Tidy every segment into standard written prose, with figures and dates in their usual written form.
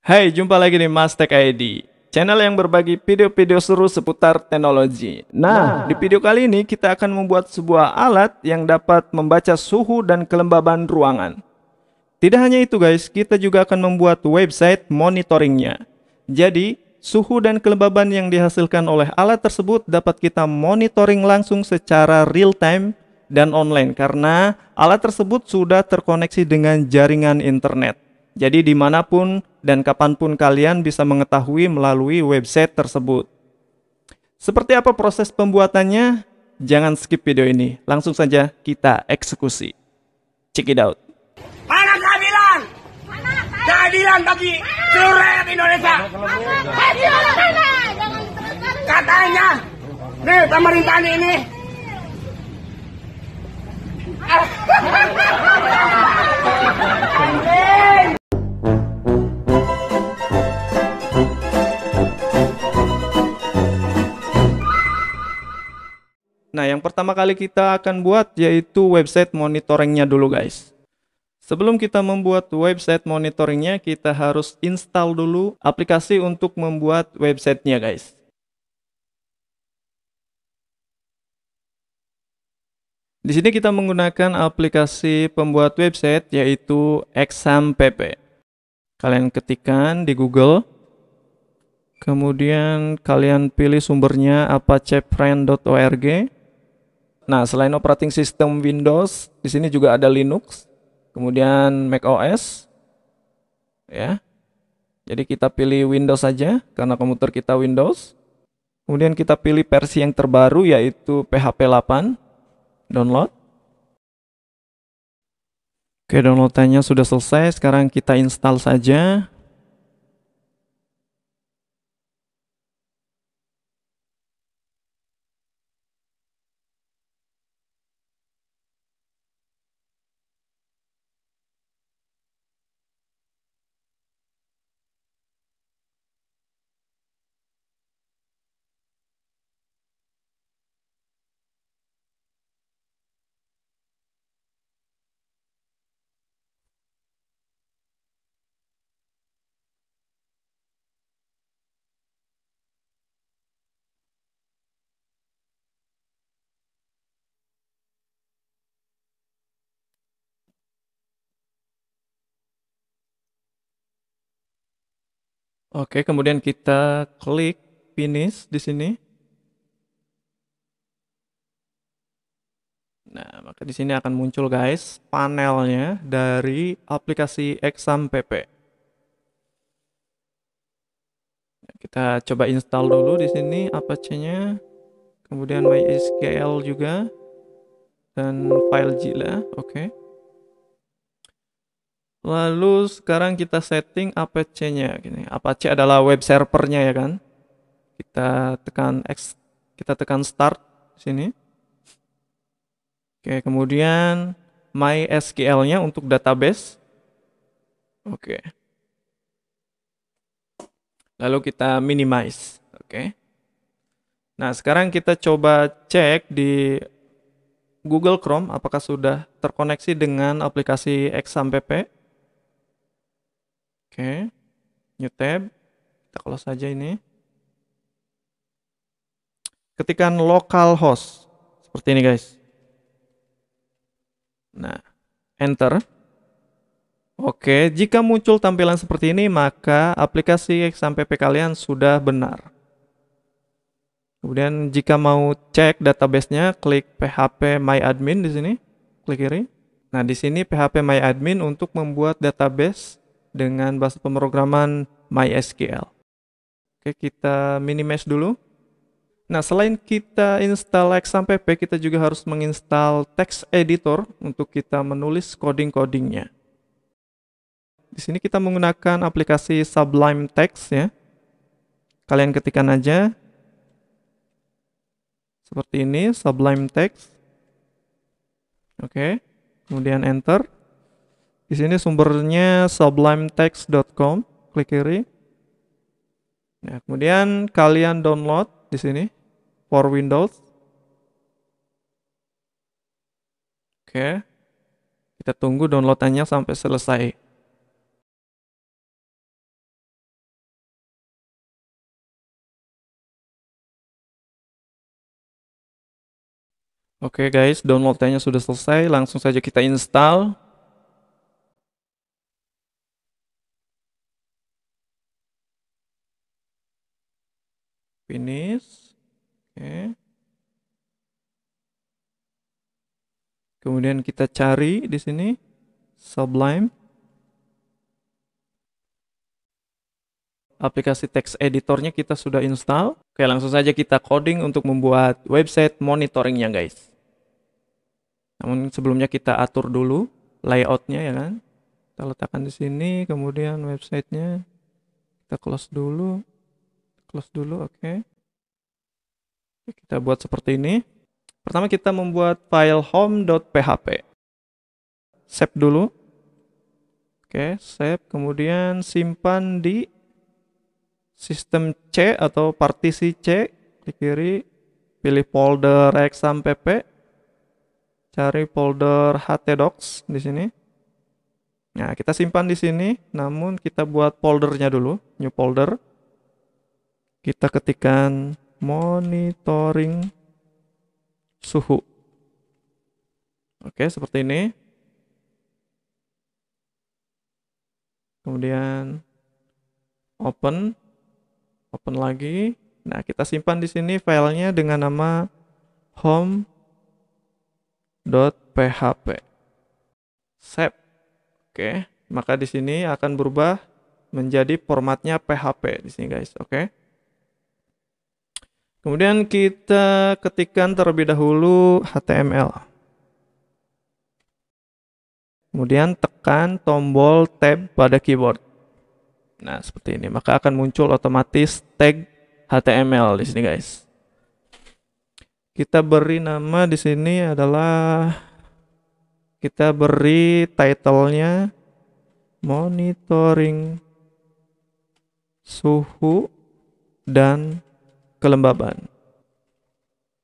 Hai, jumpa lagi di Mas Tech ID, channel yang berbagi video-video seru seputar teknologi. Nah, di video kali ini kita akan membuat sebuah alat yang dapat membaca suhu dan kelembaban ruangan. Tidak hanya itu guys, kita juga akan membuat website monitoringnya. Jadi, suhu dan kelembaban yang dihasilkan oleh alat tersebut dapat kita monitoring langsung secara real time dan online karena alat tersebut sudah terkoneksi dengan jaringan internet. Jadi dimanapun dan kapanpun kalian bisa mengetahui melalui website tersebut. Seperti apa proses pembuatannya? Jangan skip video ini, langsung saja kita eksekusi. Check it out. Mana keadilan? Keadilan bagi seluruh rakyat Indonesia. Katanya, nih pemerintahan ini. Nah, yang pertama kali kita akan buat yaitu website monitoringnya dulu guys. Sebelum kita membuat website monitoringnya, kita harus install dulu aplikasi untuk membuat websitenya guys. Di sini kita menggunakan aplikasi pembuat website yaitu XAMPP. Kalian ketikkan di Google, kemudian kalian pilih sumbernya apacefriend.org. Nah, selain operating system Windows, di sini juga ada Linux, kemudian macOS, ya. Jadi kita pilih Windows saja karena komputer kita Windows. Kemudian kita pilih versi yang terbaru yaitu PHP 8. Download. Oke, downloadannya sudah selesai. Sekarang kita install saja. Oke, kemudian kita klik finish di sini. Nah, maka di sini akan muncul guys panelnya dari aplikasi XAMPP. Kita coba install dulu di sini Apache-nya, kemudian MySQL juga, dan FileZilla. Oke. Lalu sekarang kita setting Apache-nya. Apache adalah web servernya ya kan. Kita tekan start di sini. Oke, kemudian MySQL-nya untuk database. Oke. Lalu kita minimize. Oke. Nah, sekarang kita coba cek di Google Chrome apakah sudah terkoneksi dengan aplikasi XAMPP. Oke. New tab. Kita close saja ini. Ketikkan localhost. Seperti ini guys. Nah, enter. Oke, jika muncul tampilan seperti ini, maka aplikasi XAMPP kalian sudah benar. Kemudian jika mau cek database-nya, klik PHP MyAdmin di sini, klik kiri. Nah, di sini PHP MyAdmin untuk membuat database dengan bahasa pemrograman MySQL. Oke, kita minimize dulu. Nah, selain kita install XAMPP, kita juga harus menginstal text editor untuk kita menulis coding-codingnya. Di sini kita menggunakan aplikasi Sublime Text ya. Kalian ketikkan aja seperti ini, Sublime Text. Oke. Kemudian enter. Di sini sumbernya sublimetext.com, klik kiri. Nah, kemudian kalian download di sini for Windows. Oke. Kita tunggu downloadannya sampai selesai. Oke guys, downloadnya sudah selesai. Langsung saja kita install. Finish. Oke. Kemudian kita cari di sini Sublime. Aplikasi text editornya kita sudah install. Oke, langsung saja kita coding untuk membuat website monitoringnya guys. Namun sebelumnya kita atur dulu layoutnya ya kan. Kita letakkan di sini, kemudian websitenya kita close dulu, oke. Kita buat seperti ini. Pertama kita membuat file home.php. Save dulu. Oke, save, kemudian simpan di sistem C atau partisi C, klik kiri, pilih folder exampp, cari folder htdocs di sini. Nah, kita simpan di sini, namun kita buat foldernya dulu, new folder. Kita ketikkan monitoring suhu. Oke, seperti ini. Kemudian open lagi. Nah, kita simpan di sini filenya dengan nama home.php. Save. Oke, maka di sini akan berubah menjadi formatnya PHP di sini guys. Oke. Kemudian kita ketikkan terlebih dahulu HTML. Kemudian tekan tombol tab pada keyboard. Nah, seperti ini. Maka akan muncul otomatis tag HTML di sini, guys. Kita beri nama di sini adalah, kita beri title-nya monitoring suhu dan kelembaban.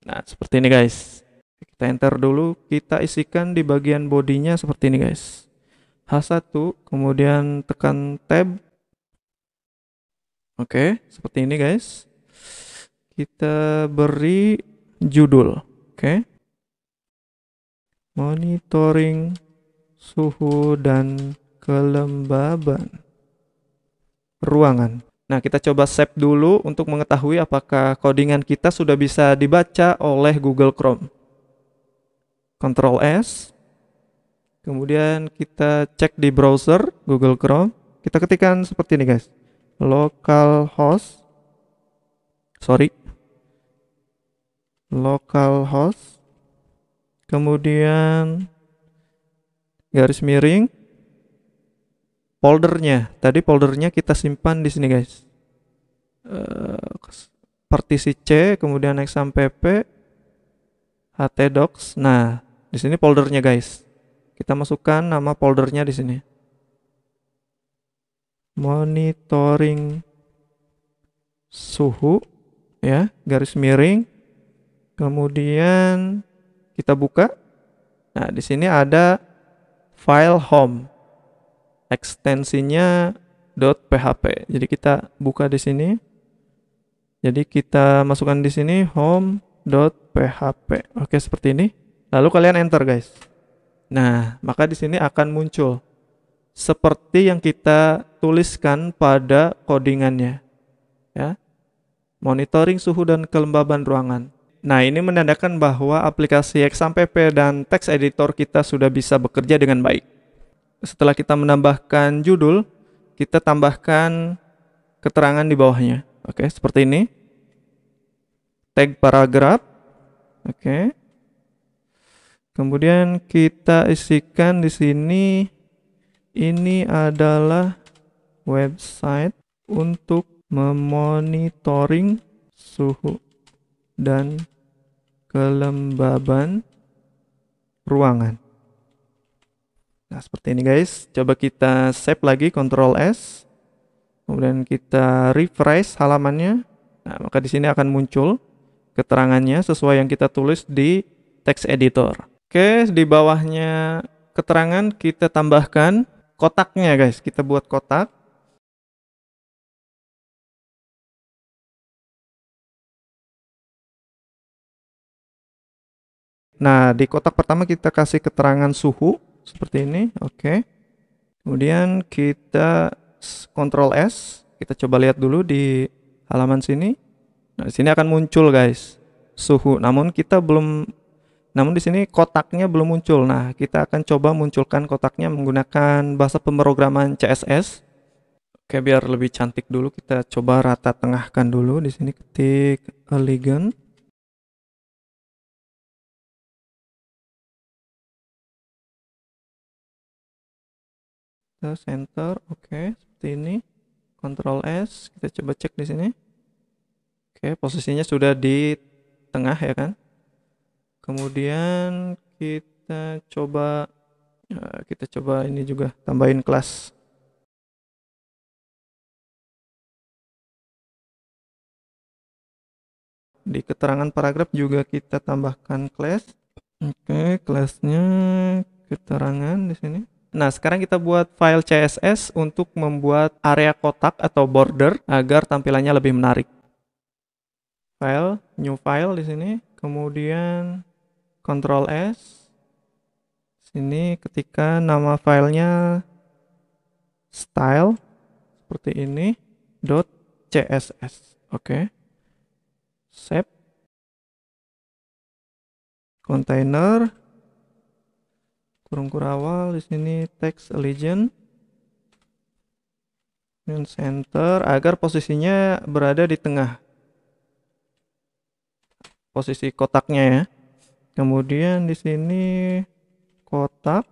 Nah, seperti ini, guys. Kita enter dulu, kita isikan di bagian bodinya seperti ini guys. H1, kemudian tekan tab. Oke, seperti ini guys. Kita beri judul. Oke. Monitoring suhu dan kelembaban ruangan. Nah, kita coba save dulu untuk mengetahui apakah codingan kita sudah bisa dibaca oleh Google Chrome. Ctrl S, kemudian kita cek di browser Google Chrome, kita ketikkan seperti ini guys, localhost, kemudian garis miring, foldernya, tadi foldernya kita simpan di sini guys, partisi C, kemudian exampp, htdocs, nah di sini foldernya guys. Kita masukkan nama foldernya di sini. Monitoring suhu ya, garis miring. Kemudian kita buka. Nah, di sini ada file home. Ekstensinya .php. Jadi kita buka di sini. Jadi kita masukkan di sini home.php. Oke, seperti ini. Lalu kalian enter guys. Nah, maka di sini akan muncul seperti yang kita tuliskan pada codingannya. Ya. Monitoring suhu dan kelembaban ruangan. Nah, ini menandakan bahwa aplikasi exampp dan text editor kita sudah bisa bekerja dengan baik. Setelah kita menambahkan judul, kita tambahkan keterangan di bawahnya. Oke, seperti ini. Tag paragraf. Oke. Kemudian kita isikan di sini, ini adalah website untuk memonitoring suhu dan kelembaban ruangan. Nah, seperti ini guys. Coba kita save lagi, Ctrl S. Kemudian kita refresh halamannya. Nah, maka di sini akan muncul keterangannya sesuai yang kita tulis di text editor. Oke, di bawahnya keterangan kita tambahkan kotaknya guys. Kita buat kotak. Nah, di kotak pertama kita kasih keterangan suhu seperti ini, oke. Kemudian kita Ctrl S, kita coba lihat dulu di halaman sini. Nah, di sini akan muncul guys suhu. Namun di sini kotaknya belum muncul. Nah, kita akan coba munculkan kotaknya menggunakan bahasa pemrograman CSS. Oke, biar lebih cantik dulu kita coba rata tengahkan dulu. Di sini ketik elegant. Kita center, oke, seperti ini. Ctrl S, kita coba cek di sini. Oke, posisinya sudah di tengah ya kan. Kemudian kita coba ini juga tambahin kelas. Di keterangan paragraf juga kita tambahkan class. Oke, kelasnya keterangan di sini. Nah, sekarang kita buat file CSS untuk membuat area kotak atau border agar tampilannya lebih menarik. File, new file di sini, kemudian Ctrl S. Sini ketika nama filenya style seperti ini .css. Oke. Save. Container kurung kurawal di sini text legend dan center agar posisinya berada di tengah posisi kotaknya ya. Kemudian di sini kotak,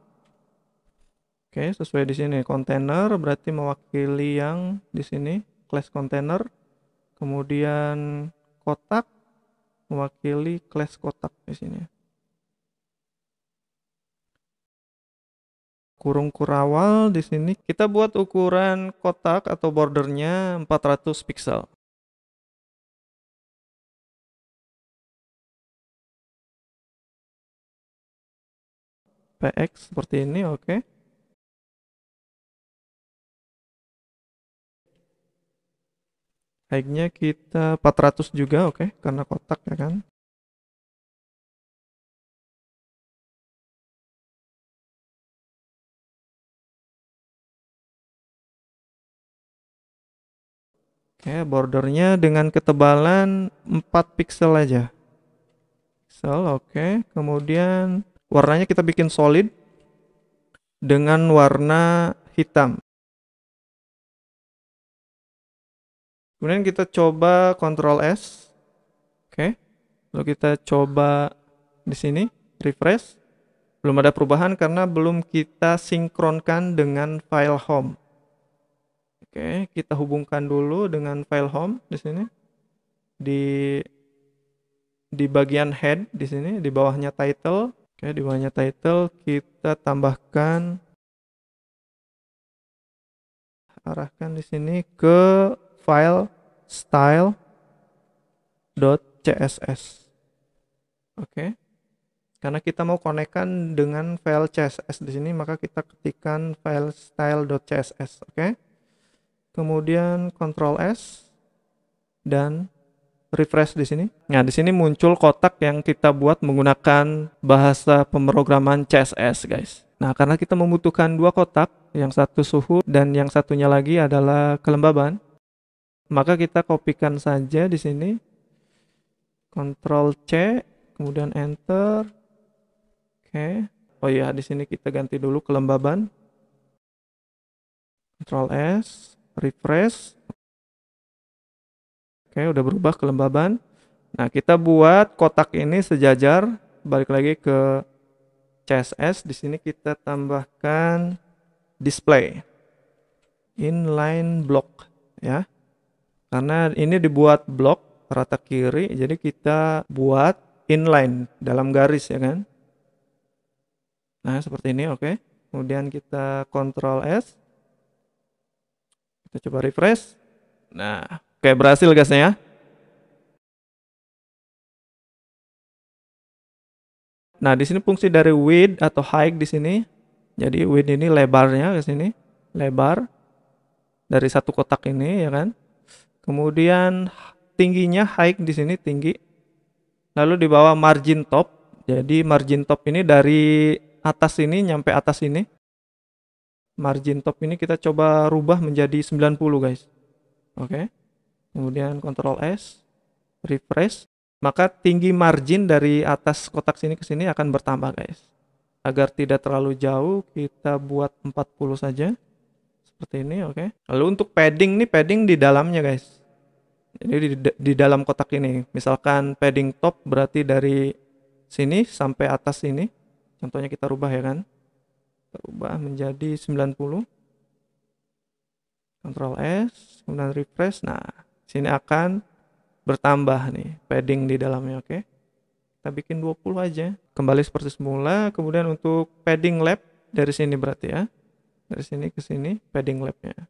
oke, sesuai di sini container berarti mewakili yang di sini class container, kemudian kotak mewakili class kotak di sini. Kurung kurawal di sini kita buat ukuran kotak atau bordernya 400 pixel. PX seperti ini, oke. Height-nya kita 400 juga, oke, karena kotak ya kan. Oke, bordernya dengan ketebalan 4 pixel aja. Pixel, oke. Kemudian warnanya kita bikin solid dengan warna hitam. Kemudian kita coba Ctrl S. Oke. Lalu kita coba di sini refresh. Belum ada perubahan karena belum kita sinkronkan dengan file home. Oke, kita hubungkan dulu dengan file home di sini. Di bagian head di sini, di bawahnya title. Oke, di bawahnya title kita tambahkan, arahkan di sini ke file style.css. Oke. Karena kita mau konekkan dengan file CSS di sini, maka kita ketikkan file style.css, oke. Kemudian Ctrl S dan refresh di sini. Nah, di sini muncul kotak yang kita buat menggunakan bahasa pemrograman CSS, guys. Nah, karena kita membutuhkan dua kotak, yang satu suhu dan yang satunya lagi adalah kelembaban, maka kita kopikan saja di sini. Ctrl C, kemudian enter. Oke. Oh iya, di sini kita ganti dulu kelembaban. Ctrl S, refresh. Oke, udah berubah kelembaban. Nah, kita buat kotak ini sejajar. Balik lagi ke CSS. Di sini kita tambahkan display inline block ya. Karena ini dibuat blok rata kiri, jadi kita buat inline dalam garis ya kan. Nah, seperti ini, oke. Kemudian kita Ctrl S. Kita coba refresh. Nah, oke, berhasil guys ya. Nah, di sini fungsi dari width atau height di sini. Jadi width ini lebarnya ke sini, lebar dari satu kotak ini ya kan. Kemudian tingginya height di sini tinggi. Lalu di bawah margin top. Jadi margin top ini dari atas ini nyampe atas ini. Margin top ini kita coba rubah menjadi 90 guys. Oke. Kemudian Ctrl S, refresh. Maka tinggi margin dari atas kotak sini ke sini akan bertambah guys. Agar tidak terlalu jauh, kita buat 40 saja. Seperti ini, oke. Lalu untuk padding nih, padding di dalamnya guys. Jadi di dalam kotak ini. Misalkan padding top berarti dari sini sampai atas sini. Contohnya kita rubah ya kan. Kita rubah menjadi 90. Ctrl S, kemudian refresh. Nah, sini akan bertambah nih padding di dalamnya, oke. Kita bikin 20 aja. Kembali seperti semula. Kemudian untuk padding lap dari sini berarti ya. Dari sini ke sini padding lapnya.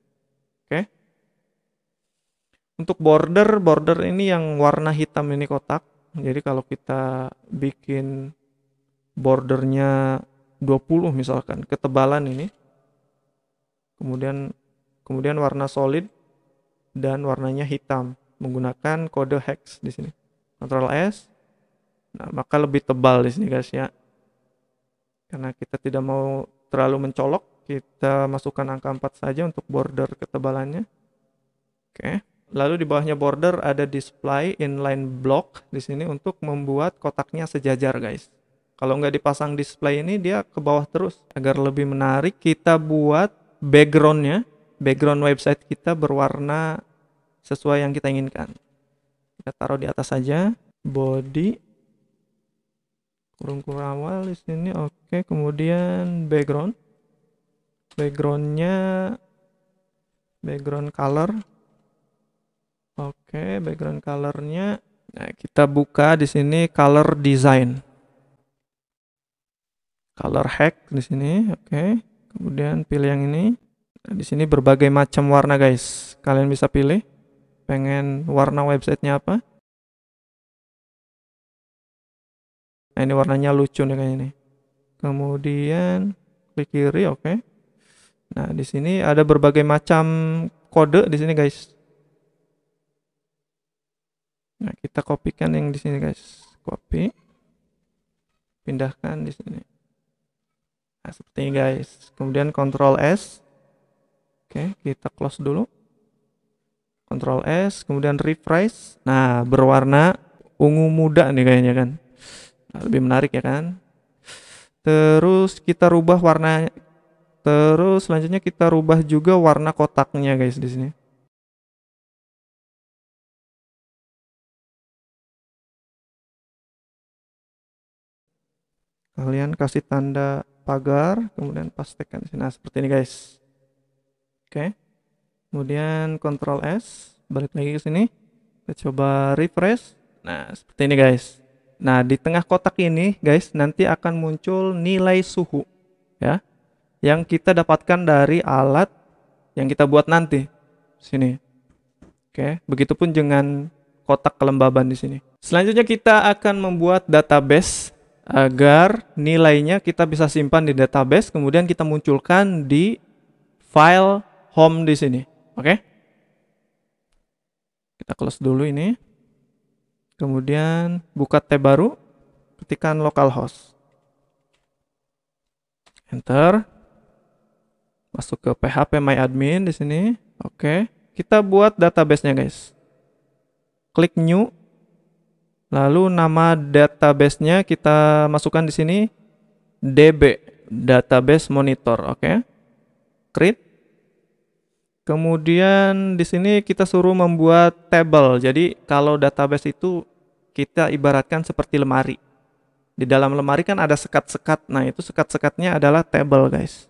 Oke. Untuk border ini yang warna hitam ini kotak. Jadi kalau kita bikin bordernya 20 misalkan, ketebalan ini. Kemudian warna solid dan warnanya hitam menggunakan kode hex di sini. Ctrl S. Nah, maka lebih tebal di sini guys ya. Karena kita tidak mau terlalu mencolok, kita masukkan angka 4 saja untuk border ketebalannya. Oke. Lalu di bawahnya border ada display inline block di sini untuk membuat kotaknya sejajar guys. Kalau nggak dipasang display ini dia ke bawah terus. Agar lebih menarik kita buat backgroundnya, background website kita berwarna sesuai yang kita inginkan. Kita taruh di atas saja, body, kurung awal di sini, oke. Kemudian backgroundnya background color, oke. Background colornya, nah kita buka di sini color design, color hack di sini, oke. Kemudian pilih yang ini. Nah, di sini berbagai macam warna guys, kalian bisa pilih pengen warna websitenya apa. Nah, ini warnanya lucu nih kayak ini. Kemudian klik kiri, oke. Nah, di sini ada berbagai macam kode di sini guys. Nah, kita kopikan yang di sini guys. Copy. Pindahkan di sini. Nah, seperti ini guys. Kemudian Ctrl S. Oke, kita close dulu. Ctrl S, kemudian refresh. Nah, berwarna ungu muda nih kayaknya kan. Nah, lebih menarik ya kan. Terus kita rubah warna. Terus selanjutnya kita rubah juga warna kotaknya guys di sini. Kalian kasih tanda pagar, kemudian pastekan di sini. Nah, seperti ini guys. Oke. Kemudian Ctrl S, balik lagi ke sini. Kita coba refresh. Nah, seperti ini guys. Nah, di tengah kotak ini guys, nanti akan muncul nilai suhu ya, yang kita dapatkan dari alat yang kita buat nanti. Sini. Oke, begitupun dengan kotak kelembaban di sini. Selanjutnya kita akan membuat database agar nilainya kita bisa simpan di database, kemudian kita munculkan di file home di sini. Oke. Kita close dulu ini. Kemudian buka tab baru, ketikkan localhost. Enter. Masuk ke phpMyAdmin di sini. Oke. Kita buat database-nya guys. Klik new. Lalu nama database-nya kita masukkan di sini DB, database monitor, oke. Create. Kemudian di sini kita suruh membuat table. Jadi kalau database itu kita ibaratkan seperti lemari. Di dalam lemari kan ada sekat-sekat. Nah, itu sekat-sekatnya adalah table, guys.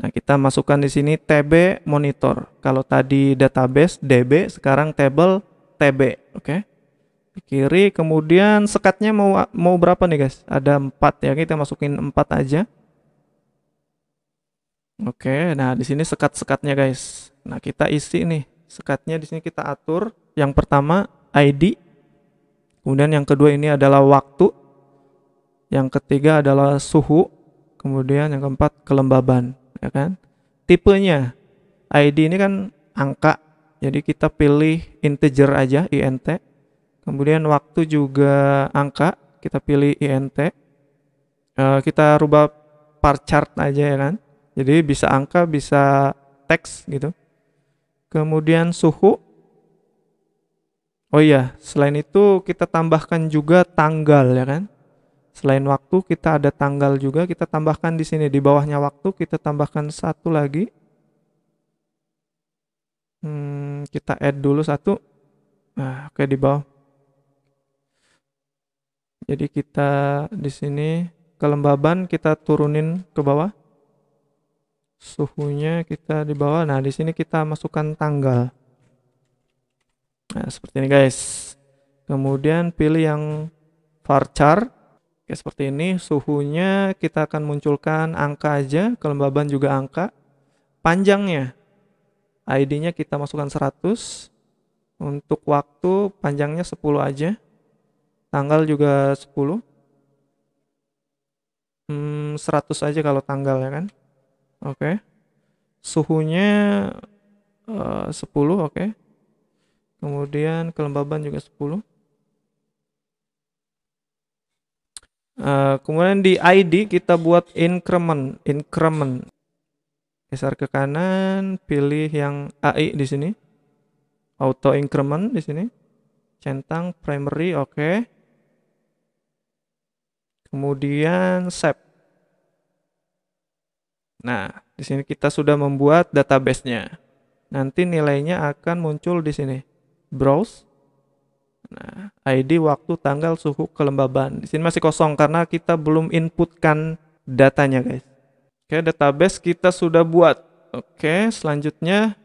Nah, kita masukkan di sini TB monitor. Kalau tadi database DB, sekarang table TB, oke. Di kiri, kemudian sekatnya mau berapa nih, guys? Ada 4 ya. Kita masukin 4 aja. Oke, nah di sini sekat-sekatnya guys. Nah, kita isi nih sekatnya di sini, kita atur. Yang pertama ID, kemudian yang kedua ini adalah waktu, yang ketiga adalah suhu, kemudian yang keempat kelembaban, ya kan? Tipenya ID ini kan angka, jadi kita pilih integer aja, int. Kemudian waktu juga angka, kita pilih int. Kita rubah par chart aja ya kan. Jadi bisa angka, bisa teks gitu. Kemudian suhu. Oh iya, selain itu kita tambahkan juga tanggal ya kan. Selain waktu kita ada tanggal juga, kita tambahkan di sini di bawahnya waktu kita tambahkan satu lagi. Kita add dulu satu. Nah, oke di bawah. Jadi kita di sini kelembaban kita turunin ke bawah. Suhunya kita di bawah. Nah, di sini kita masukkan tanggal. Nah, seperti ini guys. Kemudian pilih yang varchar. Oke, seperti ini. Suhunya kita akan munculkan angka aja, kelembaban juga angka. Panjangnya ID-nya kita masukkan 100. Untuk waktu panjangnya 10 aja. Tanggal juga 10. 100 aja kalau tanggal ya kan. Oke. Suhunya 10, oke. Kemudian kelembaban juga 10. Kemudian di ID kita buat increment. Geser ke kanan, pilih yang AI di sini. Auto increment di sini. Centang primary, oke. Kemudian save. Nah, di sini kita sudah membuat database-nya. Nanti nilainya akan muncul di sini. Browse. Nah, ID, waktu, tanggal, suhu, kelembaban. Di sini masih kosong karena kita belum inputkan datanya, guys. Oke, database kita sudah buat. Oke, selanjutnya.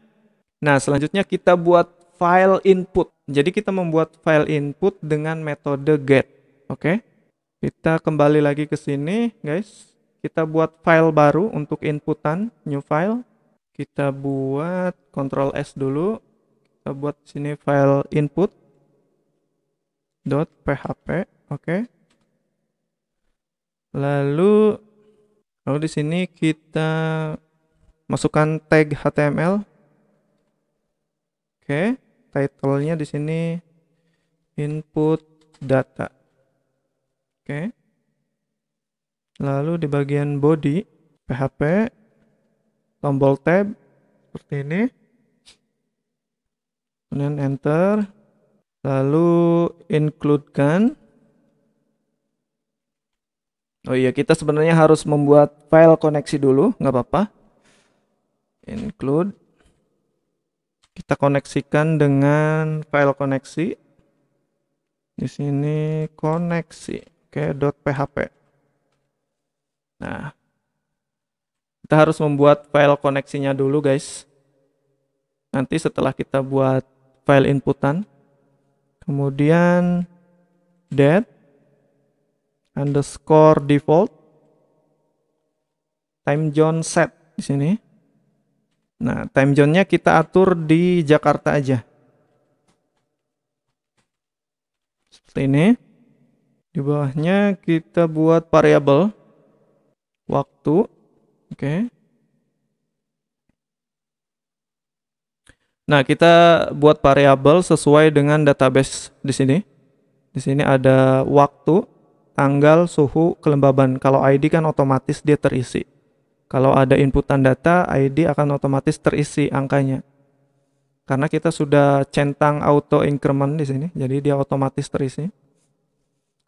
Nah, selanjutnya kita buat file input. Jadi kita membuat file input dengan metode get. Oke. Kita kembali lagi ke sini, guys. Kita buat file baru untuk inputan, new file. Kita buat Ctrl S dulu. Kita buat sini file input .php, oke. Lalu di sini kita masukkan tag HTML. Oke, title-nya di sini input data. Oke. Lalu di bagian body PHP tombol tab seperti ini. Kemudian enter. Lalu include-kan. Oh iya, kita sebenarnya harus membuat file koneksi dulu, nggak apa-apa. Include. Kita koneksikan dengan file koneksi. Di sini koneksi, oke, .php. Nah, kita harus membuat file koneksinya dulu, guys. Nanti setelah kita buat file inputan, kemudian that underscore default time zone set di sini. Nah, time zone-nya kita atur di Jakarta aja. Seperti ini. Di bawahnya kita buat variabel waktu. Oke. Nah, kita buat variabel sesuai dengan database di sini. Di sini ada waktu, tanggal, suhu, kelembaban. Kalau ID kan otomatis dia terisi. Kalau ada inputan data, ID akan otomatis terisi angkanya. Karena kita sudah centang auto increment di sini, jadi dia otomatis terisi.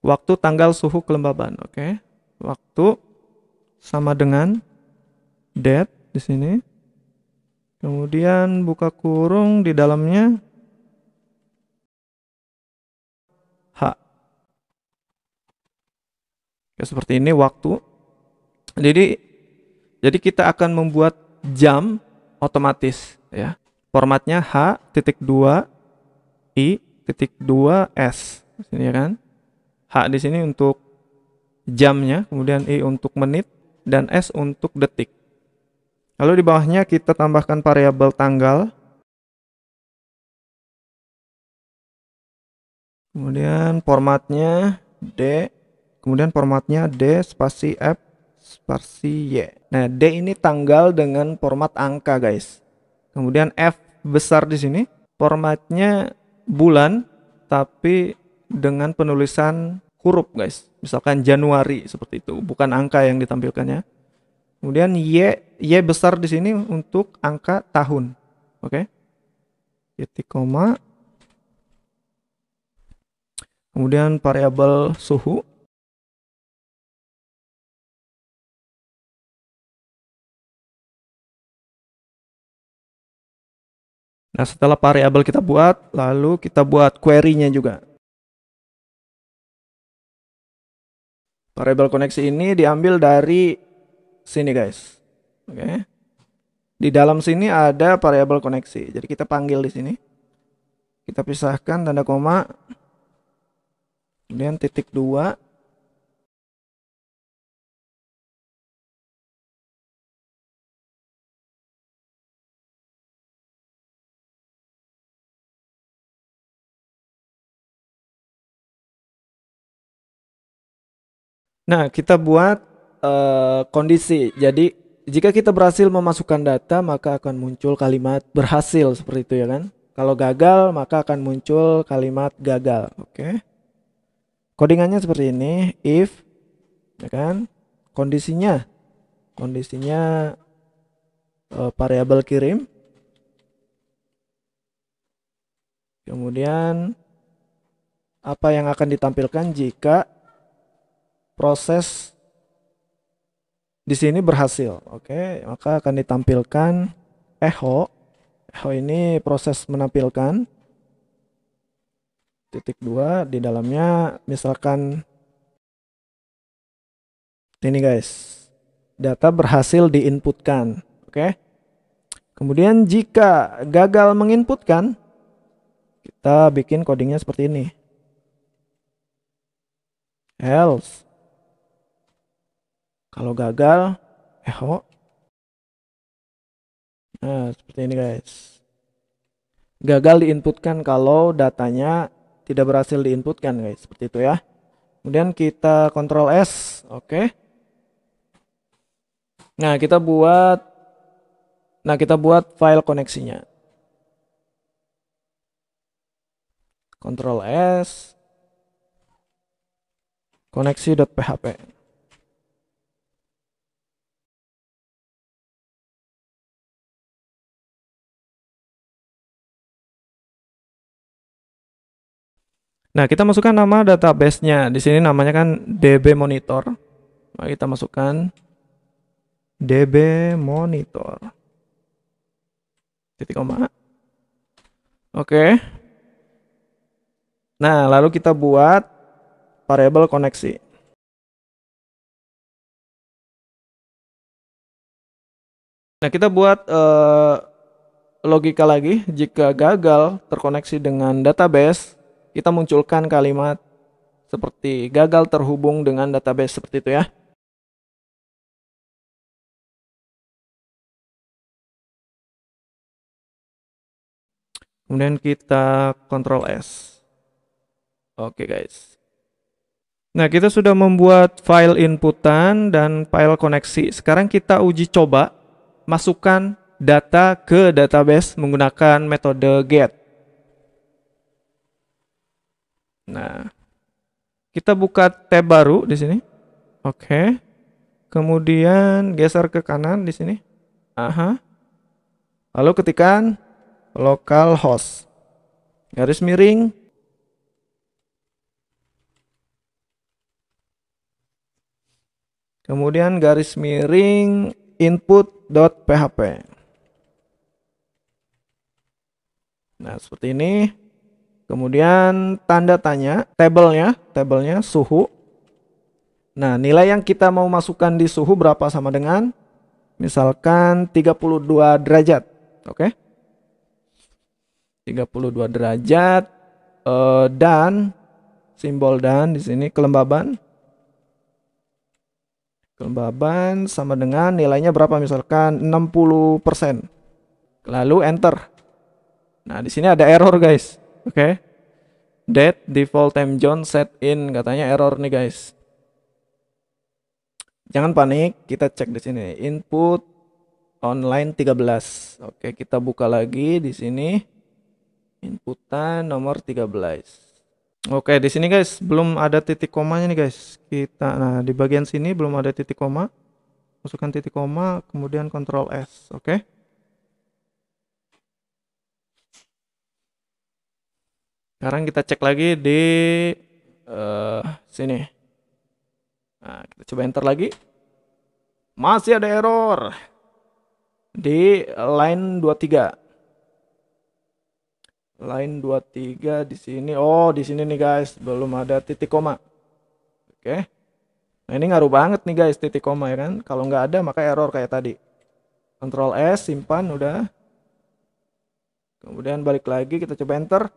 Waktu, tanggal, suhu, kelembaban. Oke. Waktu sama dengan date di sini. Kemudian buka kurung di dalamnya H. Ya, seperti ini waktu. Jadi kita akan membuat jam otomatis ya. Formatnya H.2 I.2 S. Sini ya kan? H di sini untuk jamnya, kemudian I untuk menit dan S untuk detik. Lalu di bawahnya kita tambahkan variabel tanggal. Kemudian formatnya D, kemudian formatnya D spasi F spasi Y. Nah, D ini tanggal dengan format angka, guys. Kemudian F besar di sini, formatnya bulan tapi dengan penulisan huruf guys. Misalkan Januari seperti itu, bukan angka yang ditampilkannya. Kemudian Y besar di sini untuk angka tahun. Oke. Titik koma. Kemudian variabel suhu. Nah, setelah variabel kita buat, lalu kita buat query-nya juga. Variabel koneksi ini diambil dari sini guys. Oke. Di dalam sini ada variabel koneksi. Jadi kita panggil di sini. Kita pisahkan tanda koma. Kemudian titik 2. Nah, kita buat kondisi. Jadi, jika kita berhasil memasukkan data, maka akan muncul kalimat berhasil seperti itu ya kan. Kalau gagal, maka akan muncul kalimat gagal. Oke. Codingannya seperti ini, if ya kan. Kondisinya variabel kirim. Kemudian apa yang akan ditampilkan jika proses di sini berhasil. Oke, maka akan ditampilkan echo. Echo ini proses menampilkan. Titik 2 di dalamnya misalkan ini guys. Data berhasil diinputkan. Oke. Kemudian jika gagal menginputkan, kita bikin codingnya seperti ini. Else. Kalau gagal, echo. Nah, seperti ini guys. Gagal diinputkan kalau datanya tidak berhasil diinputkan guys. Seperti itu ya. Kemudian kita Ctrl S. Oke. Nah, kita buat file koneksinya. Ctrl S. Koneksi.php. Nah, kita masukkan nama database-nya. Di sini namanya kan DB Monitor. Nah, kita masukkan DB Monitor. Titik koma. Oke. Nah, lalu kita buat variabel koneksi. Nah, kita buat logika lagi. Jika gagal terkoneksi dengan database, kita munculkan kalimat seperti gagal terhubung dengan database seperti itu ya. Kemudian kita Ctrl S. Oke guys. Nah, kita sudah membuat file inputan dan file koneksi. Sekarang kita uji coba masukkan data ke database menggunakan metode get. Nah, kita buka tab baru di sini. Oke. Kemudian geser ke kanan di sini. Aha. Lalu ketikkan localhost garis miring kemudian garis miring input.php. Nah, seperti ini. Kemudian tanda tanya, tabelnya suhu. Nah, nilai yang kita mau masukkan di suhu berapa sama dengan misalkan 32 derajat. Oke. 32 derajat dan simbol dan di sini kelembaban. Kelembaban sama dengan nilainya berapa misalkan 60%. Lalu enter. Nah, di sini ada error guys. Oke. Date default time zone set in katanya error nih guys. Jangan panik, kita cek di sini. Input online 13. Oke, kita buka lagi di sini. Inputan nomor 13. Oke, di sini guys belum ada titik komanya nih guys. Nah, di bagian sini belum ada titik koma. Masukkan titik koma, kemudian Ctrl S. Oke. Sekarang kita cek lagi di sini. Nah, kita coba enter lagi. Masih ada error di line 23. Line 23 di sini. Oh, di sini nih guys, belum ada titik koma. Oke. Nah, ini ngaruh banget nih guys titik koma ya kan. Kalau nggak ada maka error kayak tadi. Ctrl S, simpan udah. Kemudian balik lagi, kita coba enter.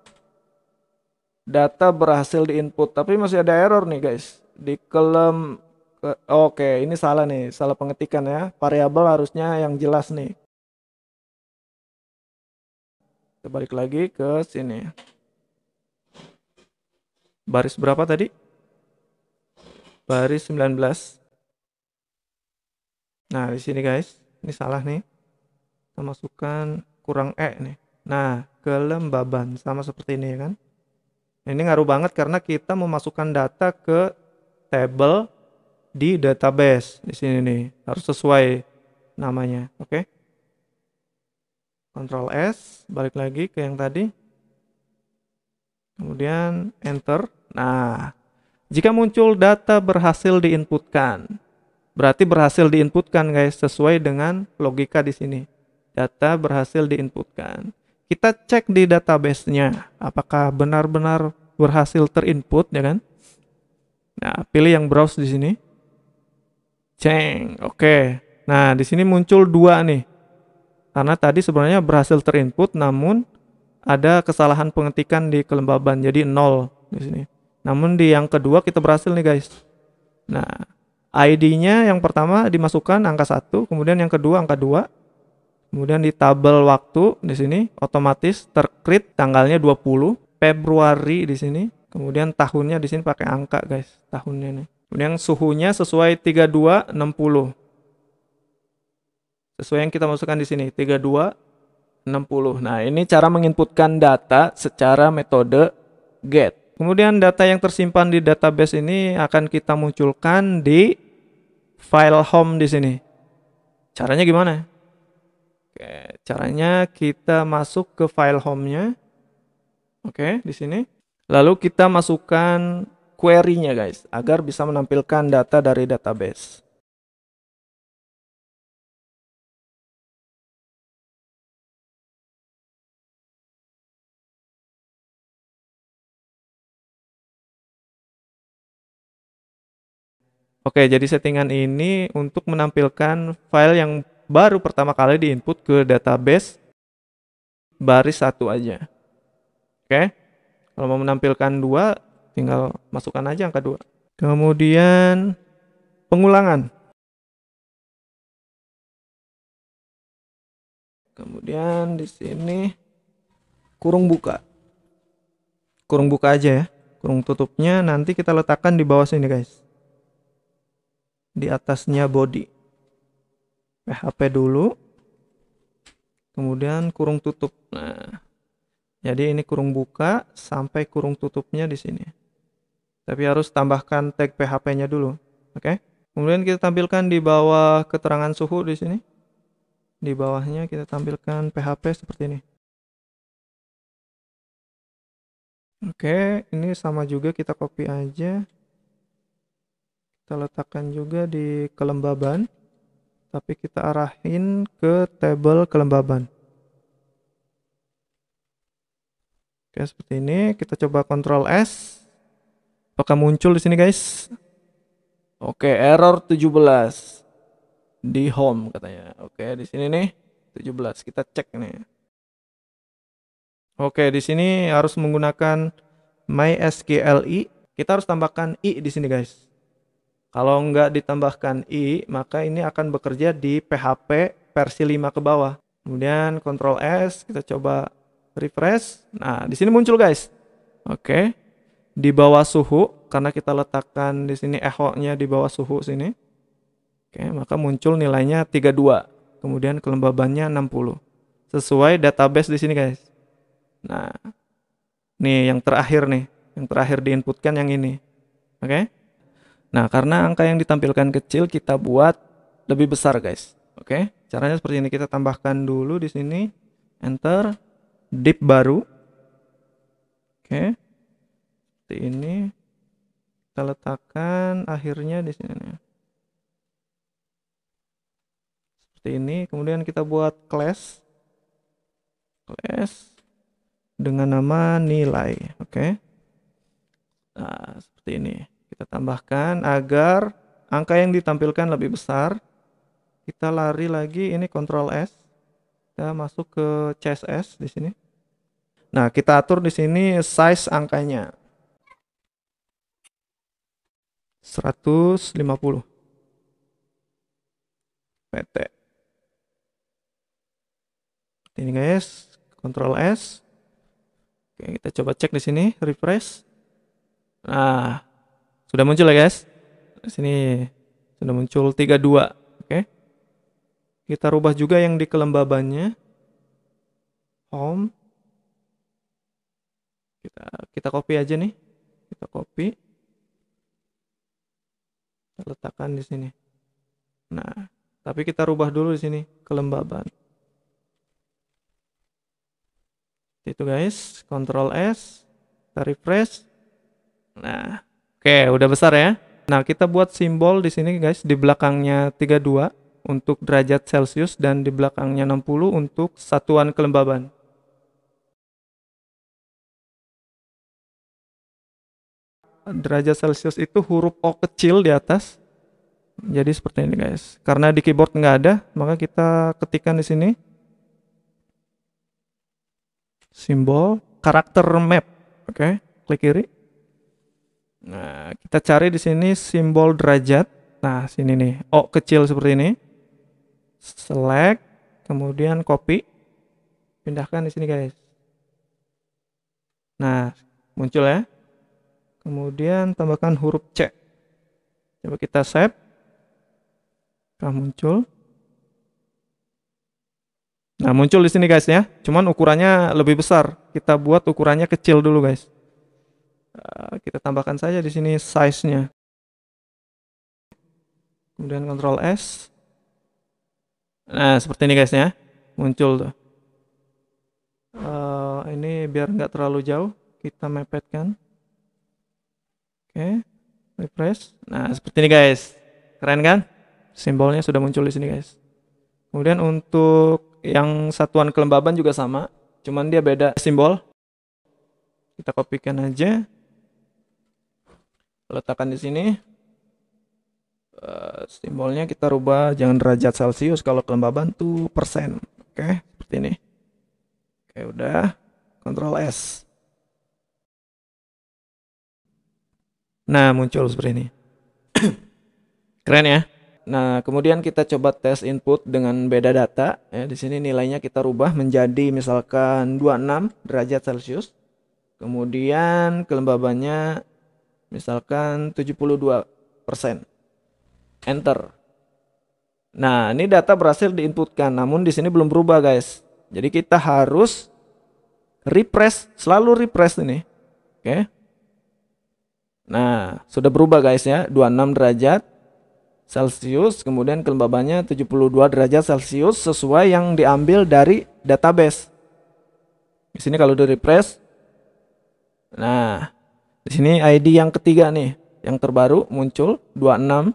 Data berhasil diinput, tapi masih ada error nih guys. Di kolom oke, ini salah nih, salah pengetikan ya. Variabel harusnya yang jelas nih. Kita balik lagi ke sini. Baris berapa tadi? Baris 19. Nah, di sini guys, ini salah nih. Kita masukkan kurang E nih. Nah, kelembaban sama seperti ini ya kan. Ini ngaruh banget karena kita memasukkan data ke table di database. Di sini nih, harus sesuai namanya, oke? Ctrl S, balik lagi ke yang tadi. Kemudian enter. Nah, jika muncul data berhasil diinputkan, berarti berhasil diinputkan guys, sesuai dengan logika di sini. Data berhasil diinputkan. Kita cek di database-nya apakah benar-benar berhasil terinput ya kan. Nah, pilih yang browse di sini. Ceng, oke. Nah, di sini muncul 2 nih. Karena tadi sebenarnya berhasil terinput namun ada kesalahan pengetikan di kelembaban jadi 0 di sini. Namun di yang kedua kita berhasil nih guys. Nah, ID-nya yang pertama dimasukkan angka 1, kemudian yang kedua angka 2. Kemudian di tabel waktu di sini otomatis tercreate tanggalnya 20 Februari di sini. Kemudian tahunnya di sini pakai angka guys, tahunnya nih. Kemudian suhunya sesuai 3260. Sesuai yang kita masukkan di sini 3260. Nah, ini cara menginputkan data secara metode get. Kemudian data yang tersimpan di database ini akan kita munculkan di file home di sini. Caranya gimana? Oke, caranya kita masuk ke file home-nya. Oke, di sini. Lalu kita masukkan query-nya guys, agar bisa menampilkan data dari database. Oke, jadi settingan ini untuk menampilkan file yang baru pertama kali diinput ke database baris 1 aja. Oke. Kalau mau menampilkan 2, tinggal masukkan aja angka 2. Kemudian pengulangan. Kemudian di sini kurung buka. Kurung buka aja ya. Kurung tutupnya nanti kita letakkan di bawah sini guys. Di atasnya body. PHP dulu. Kemudian kurung tutup. Nah, jadi ini kurung buka sampai kurung tutupnya di sini. Tapi harus tambahkan tag PHP-nya dulu. Oke. Kemudian kita tampilkan di bawah keterangan suhu di sini. Di bawahnya kita tampilkan PHP seperti ini. Oke, ini sama juga kita copy aja. Kita letakkan juga di kelembaban. Tapi kita arahin ke tabel kelembaban. Oke, seperti ini. Kita coba Ctrl S. Apakah muncul di sini, guys? Oke, error 17 di home katanya. Oke, di sini nih 17. Kita cek nih. Oke, di sini harus menggunakan MySQLi. Kita harus tambahkan i di sini, guys. Kalau nggak ditambahkan i, maka ini akan bekerja di PHP versi 5 ke bawah. Kemudian Ctrl S, kita coba refresh. Nah, di sini muncul guys. Oke. Di bawah suhu, karena kita letakkan di sini echo-nya di bawah suhu sini. Oke, maka muncul nilainya 32. Kemudian kelembabannya 60. Sesuai database di sini guys. Nah, nih yang terakhir nih. Yang Yang terakhir diinputkan yang ini. Oke? Nah, karena angka yang ditampilkan kecil, kita buat lebih besar, guys. Oke? Caranya seperti ini. Kita tambahkan dulu di sini. Enter. Div baru. Oke. Seperti ini. Kita letakkan akhirnya di sini. Seperti ini. Kemudian kita buat class dengan nama nilai. Oke. Nah, seperti ini. Kita tambahkan agar angka yang ditampilkan lebih besar. Kita lari lagi, ini Ctrl S. Kita masuk ke CSS di sini. Nah, kita atur di sini size angkanya 150 pt. Ini guys, Ctrl S. Oke, kita coba cek di sini, refresh. Nah, sudah muncul ya guys. Di sini sudah muncul 32. Oke. Kita rubah juga yang di kelembabannya. Home. Kita copy aja nih. Kita copy. Kita letakkan di sini. Nah, tapi kita rubah dulu di sini kelembaban. Itu guys, Ctrl S, kita refresh. Nah, oke, udah besar ya. Nah, kita buat simbol di sini guys, di belakangnya 32 untuk derajat Celcius dan di belakangnya 60 untuk satuan kelembaban. Derajat Celcius itu huruf O kecil di atas. Jadi seperti ini guys. Karena di keyboard nggak ada, maka kita ketikkan di sini simbol karakter map. Oke, klik kiri. Nah, kita cari di sini simbol derajat. Nah, sini nih, O kecil seperti ini. Select, kemudian copy. Pindahkan di sini guys. Nah, muncul ya. Kemudian tambahkan huruf C. Coba kita save. Nah, muncul. Nah, muncul di sini guys ya. Cuman ukurannya lebih besar. Kita buat ukurannya kecil dulu guys. Kita tambahkan saja di sini size-nya. Kemudian Ctrl S. Nah, seperti ini guys ya. Muncul tuh. Ini biar nggak terlalu jauh, kita mepetkan. Oke, refresh. Nah, seperti ini guys. Keren kan? Simbolnya sudah muncul di sini guys. Kemudian untuk yang satuan kelembaban juga sama, cuman dia beda simbol. Kita kopikan aja. Letakkan di sini. Simbolnya kita rubah jangan derajat Celcius, kalau kelembaban tuh persen. Oke, seperti ini. Oke, udah. Ctrl S. Nah, muncul seperti ini. Keren ya. Nah, kemudian kita coba tes input dengan beda data. Ya, di sini nilainya kita rubah menjadi misalkan 26 derajat Celcius. Kemudian kelembabannya misalkan 72%. Enter. Nah, ini data berhasil diinputkan, namun di sini belum berubah, guys. Jadi kita harus refresh, selalu refresh ini. Oke. Nah, sudah berubah guys ya, 26 derajat Celcius, kemudian kelembabannya 72 derajat Celcius sesuai yang diambil dari database. Di sini kalau di refresh, nah, di sini ID yang ketiga nih, yang terbaru muncul 26,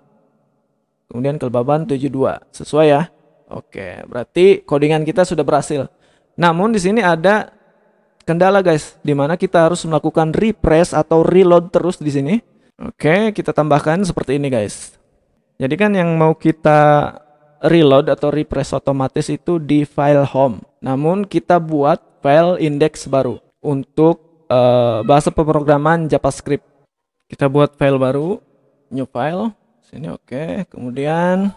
kemudian kelembaban 72, sesuai ya. Oke, berarti codingan kita sudah berhasil. Namun di sini ada kendala guys, dimana kita harus melakukan refresh atau reload terus di sini. Oke, kita tambahkan seperti ini guys. Jadi kan yang mau kita reload atau refresh otomatis itu di file home. Namun kita buat file index baru untuk bahasa pemrograman JavaScript. Kita buat file baru, new file. Sini oke. Kemudian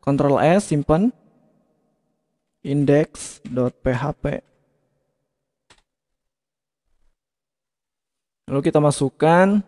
Ctrl S, simpan index.php. Lalu kita masukkan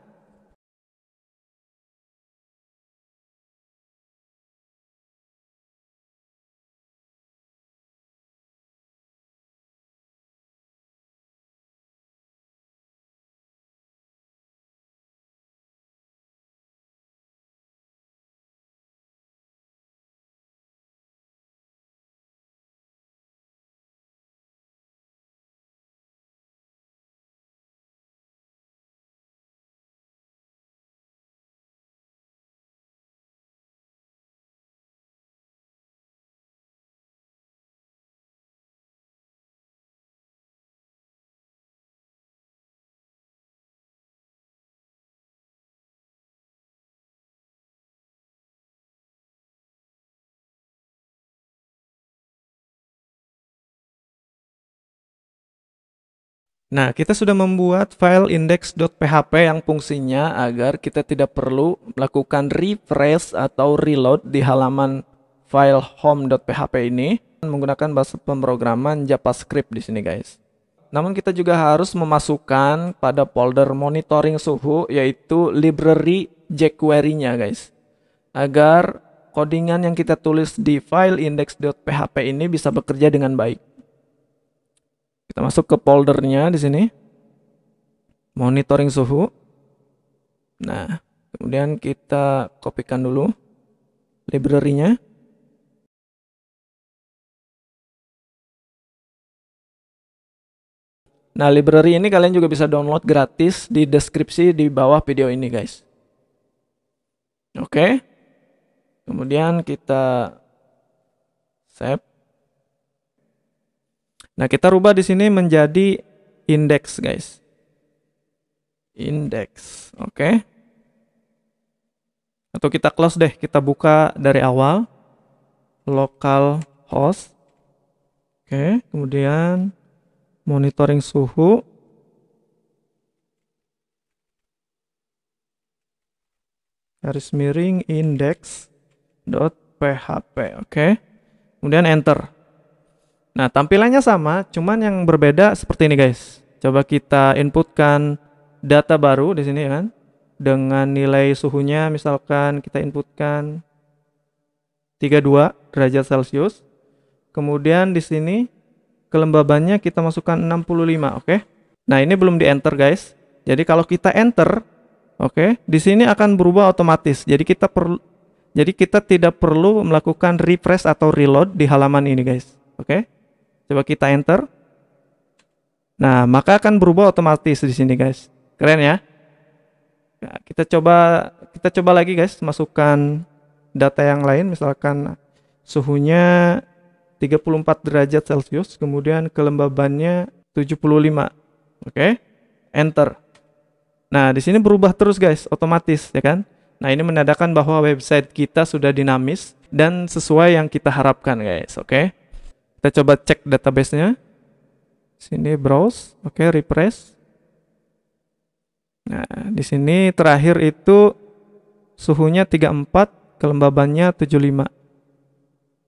Nah, kita sudah membuat file index.php yang fungsinya agar kita tidak perlu melakukan refresh atau reload di halaman file home.php ini menggunakan bahasa pemrograman JavaScript di sini, guys. Namun kita juga harus memasukkan pada folder monitoring suhu yaitu library jQuery-nya, guys. Agar codingan yang kita tulis di file index.php ini bisa bekerja dengan baik. Kita masuk ke foldernya di sini. Monitoring suhu. Nah, kemudian kita kopikan dulu library-nya. Nah, library ini kalian juga bisa download gratis di deskripsi di bawah video ini, guys. Oke. Kemudian kita save. Nah, kita rubah di sini menjadi index, guys. Index, oke. Atau kita close deh, kita buka dari awal. Localhost. Oke, kemudian monitoring suhu. Garis miring index.php, oke. Kemudian enter. Nah, tampilannya sama, cuman yang berbeda seperti ini, guys. Coba kita inputkan data baru di sini, kan? Dengan nilai suhunya, misalkan kita inputkan 32 derajat Celcius. Kemudian di sini kelembabannya kita masukkan 65, oke? Nah, ini belum di enter, guys. Jadi kalau kita enter, oke, di sini akan berubah otomatis. Jadi kita tidak perlu melakukan refresh atau reload di halaman ini, guys. Oke? Coba kita enter. Nah, maka akan berubah otomatis di sini, guys. Keren ya? Nah, kita coba lagi, guys, masukkan data yang lain, misalkan suhunya 34 derajat Celcius, kemudian kelembabannya 75. Oke? Enter. Nah, di sini berubah terus, guys, otomatis, ya kan? Nah, ini menandakan bahwa website kita sudah dinamis dan sesuai yang kita harapkan, guys. Oke? Kita coba cek database-nya. Sini browse, oke, refresh. Nah, di sini terakhir itu suhunya 34, kelembabannya 75.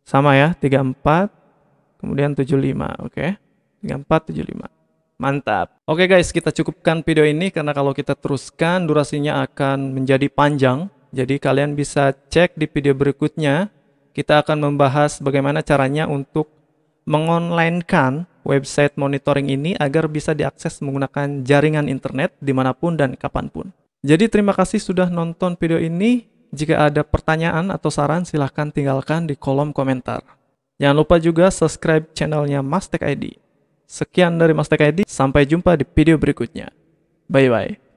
Sama ya, 34, kemudian 75, oke. 34, 75. Mantap. Oke, guys, kita cukupkan video ini karena kalau kita teruskan durasinya akan menjadi panjang. Jadi kalian bisa cek di video berikutnya. Kita akan membahas bagaimana caranya untuk mengonlinekan website monitoring ini agar bisa diakses menggunakan jaringan internet dimanapun dan kapanpun. Jadi terima kasih sudah nonton video ini. Jika ada pertanyaan atau saran silahkan tinggalkan di kolom komentar. Jangan lupa juga subscribe channelnya Mastek ID. Sekian dari Mastek ID, sampai jumpa di video berikutnya. Bye-bye.